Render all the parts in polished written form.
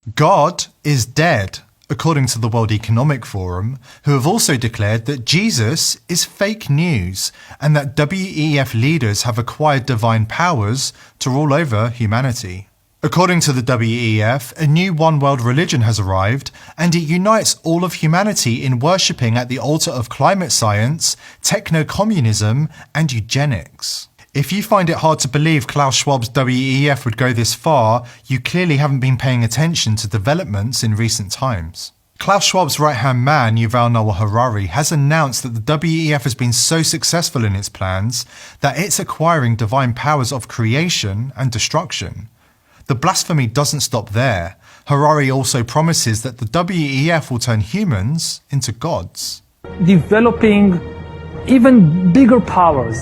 God is dead, according to the World Economic Forum, who have also declared that Jesus is fake news and that WEF leaders have acquired divine powers to rule over humanity. According to the WEF, a new one world religion has arrived and it unites all of humanity in worshipping at the altar of climate science, techno-communism and eugenics. If you find it hard to believe Klaus Schwab's WEF would go this far, you clearly haven't been paying attention to developments in recent times. Klaus Schwab's right-hand man, Yuval Noah Harari, has announced that the WEF has been so successful in its plans that it's acquiring divine powers of creation and destruction. The blasphemy doesn't stop there. Harari also promises that the WEF will turn humans into gods. Developing even bigger powers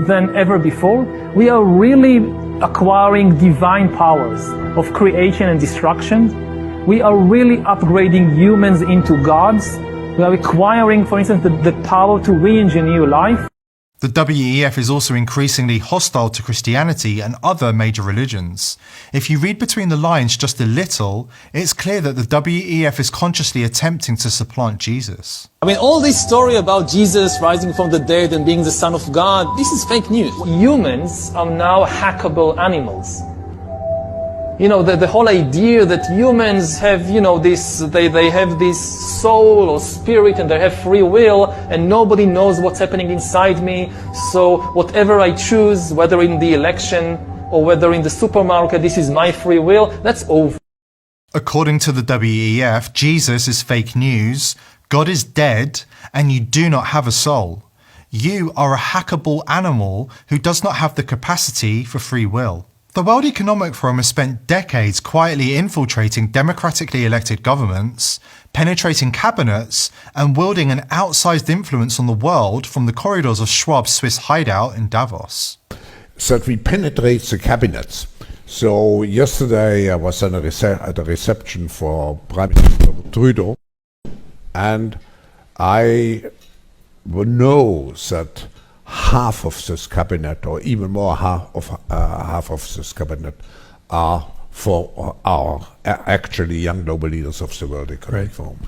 than ever before, we are really acquiring divine powers of creation and destruction. We are really upgrading humans into gods. We are acquiring, for instance, the power to re-engineer life. The WEF is also increasingly hostile to Christianity and other major religions. If you read between the lines just a little, it's clear that the WEF is consciously attempting to supplant Jesus. I mean, all this story about Jesus rising from the dead and being the Son of God, this is fake news. Humans are now hackable animals. You know, the whole idea that humans have, you know, they have this soul or spirit and they have free will and nobody knows what's happening inside me. So whatever I choose, whether in the election or whether in the supermarket, this is my free will, that's over. According to the WEF, Jesus is fake news, God is dead, and you do not have a soul. You are a hackable animal who does not have the capacity for free will. The World Economic Forum has spent decades quietly infiltrating democratically elected governments, penetrating cabinets, and wielding an outsized influence on the world from the corridors of Schwab's Swiss hideout in Davos. That we penetrate the cabinets. So yesterday I was at a reception for Prime Minister Trudeau, and I know that half of this cabinet, or even more half of this cabinet, are actually young global leaders of the World Economic Forum.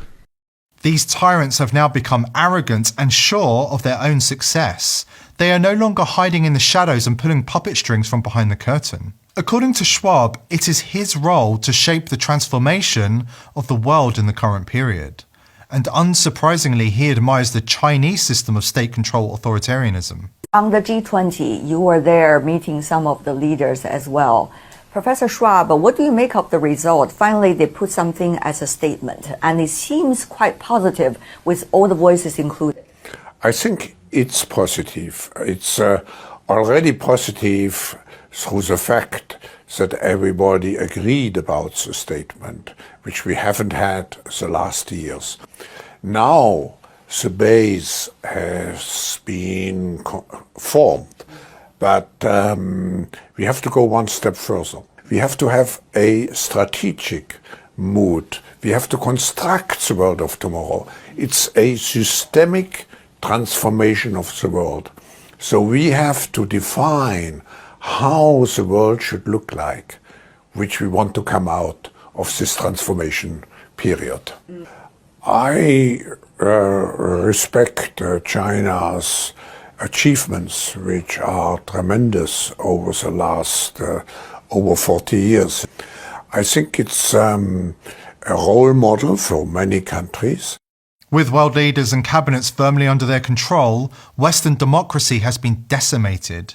These tyrants have now become arrogant and sure of their own success. They are no longer hiding in the shadows and pulling puppet strings from behind the curtain. According to Schwab, it is his role to shape the transformation of the world in the current period. And unsurprisingly, he admires the Chinese system of state-control authoritarianism. On the G20, you were there meeting some of the leaders as well. Professor Schwab, what do you make of the result? Finally, they put something as a statement, and it seems quite positive with all the voices included. I think it's positive. It's already positive through the fact that everybody agreed about the statement, which we haven't had the last years. Now the base has been formed, but we have to go one step further. We have to have a strategic mood. We have to construct the world of tomorrow. It's a systemic transformation of the world. So we have to define how the world should look like, which we want to come out of this transformation period. I respect China's achievements, which are tremendous over the last over 40 years. I think it's a role model for many countries. With world leaders and cabinets firmly under their control, Western democracy has been decimated.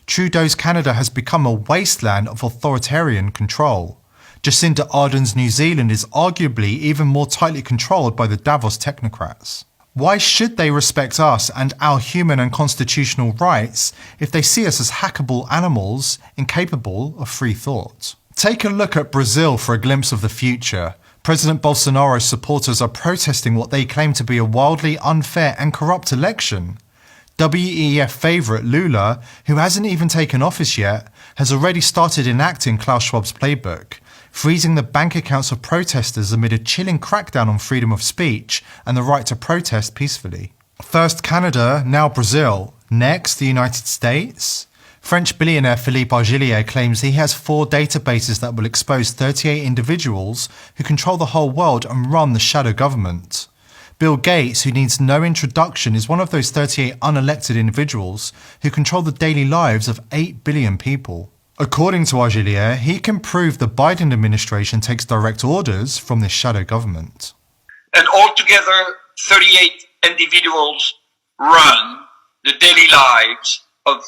Trudeau's Canada has become a wasteland of authoritarian control. Jacinda Ardern's New Zealand is arguably even more tightly controlled by the Davos technocrats. Why should they respect us and our human and constitutional rights if they see us as hackable animals incapable of free thought? Take a look at Brazil for a glimpse of the future. President Bolsonaro's supporters are protesting what they claim to be a wildly unfair and corrupt election. WEF favourite Lula, who hasn't even taken office yet, has already started enacting Klaus Schwab's playbook, freezing the bank accounts of protesters amid a chilling crackdown on freedom of speech and the right to protest peacefully. First Canada, now Brazil. Next, the United States. French billionaire Philippe Argilier claims he has 4 databases that will expose 38 individuals who control the whole world and run the shadow government. Bill Gates, who needs no introduction, is one of those 38 unelected individuals who control the daily lives of 8 billion people. According to Argilier, he can prove the Biden administration takes direct orders from this shadow government. And altogether, 38 individuals run the daily lives of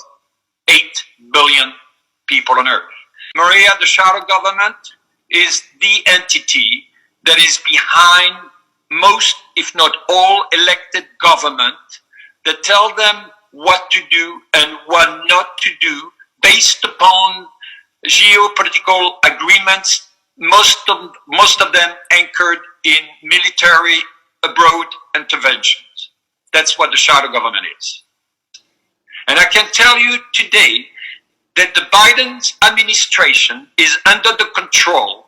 8 billion people on Earth. Maria, the shadow government, is the entity that is behind most, if not all, elected government that tell them what to do and what not to do based upon geopolitical agreements, most of them anchored in military abroad interventions. That's what the shadow government is. And I can tell you today that the Biden administration is under the control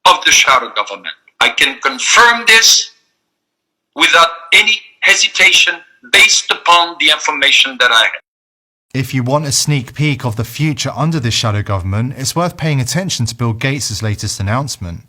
of the shadow government. I can confirm this without any hesitation based upon the information that I have. If you want a sneak peek of the future under this shadow government, it's worth paying attention to Bill Gates' latest announcement.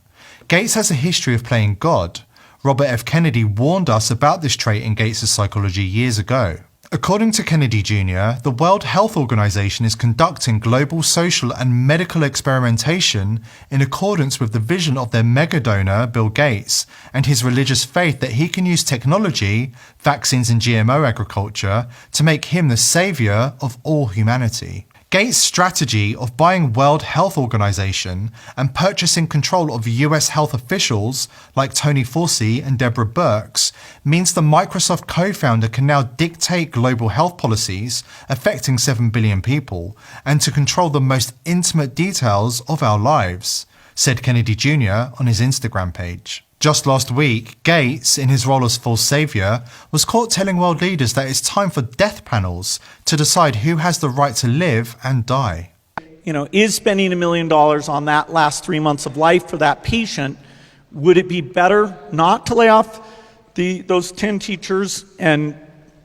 Gates has a history of playing God. Robert F. Kennedy warned us about this trait in Gates' psychology years ago. According to Kennedy Jr., the World Health Organization is conducting global social and medical experimentation in accordance with the vision of their mega donor, Bill Gates, and his religious faith that he can use technology, vaccines and GMO agriculture to make him the savior of all humanity. Gates' strategy of buying World Health Organization and purchasing control of US health officials like Tony Fauci and Deborah Birx means the Microsoft co-founder can now dictate global health policies affecting 7 billion people and to control the most intimate details of our lives, said Kennedy Jr. on his Instagram page. Just last week, Gates, in his role as false savior, was caught telling world leaders that it's time for death panels to decide who has the right to live and die. You know, is spending $1 million on that last 3 months of life for that patient, would it be better not to lay off those 10 teachers and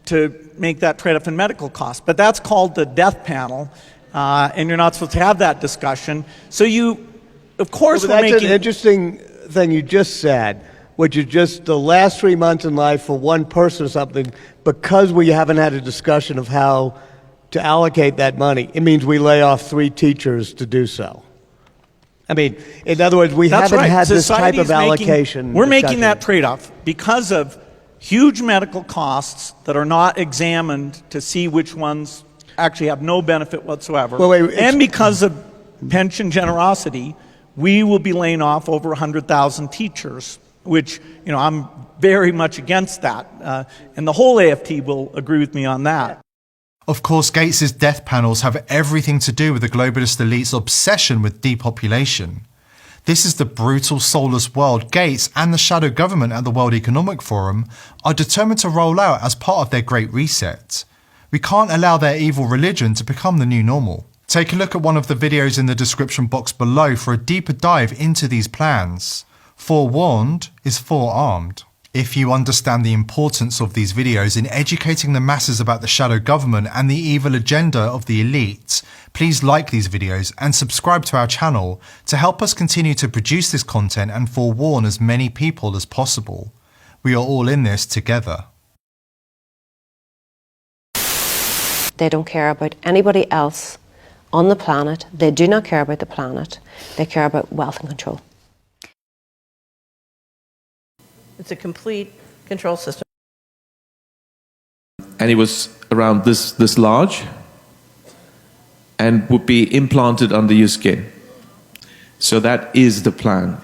to make that trade-off in medical costs? But that's called the death panel, and you're not supposed to have that discussion. So you, of course, well, that's an interesting thing you just said, which is just the last 3 months in life for one person or something, because we haven't had a discussion of how to allocate that money. It means we lay off 3 teachers to do so. I mean, in other words, we haven't had this type of allocation. We're making that trade-off because of huge medical costs that are not examined to see which ones actually have no benefit whatsoever. And because of pension generosity, we will be laying off over 100,000 teachers, which, you know, I'm very much against that. And the whole AFT will agree with me on that. Of course, Gates' death panels have everything to do with the globalist elite's obsession with depopulation. This is the brutal, soulless world Gates and the shadow government at the World Economic Forum are determined to roll out as part of their Great Reset. We can't allow their evil religion to become the new normal. Take a look at one of the videos in the description box below for a deeper dive into these plans. Forewarned is forearmed. If you understand the importance of these videos in educating the masses about the shadow government and the evil agenda of the elite, please like these videos and subscribe to our channel to help us continue to produce this content and forewarn as many people as possible. We are all in this together. They don't care about anybody else on the planet. They do not care about the planet. They care about wealth and control. It's a complete control system. And it was around this large and would be implanted under your skin. So that is the plan.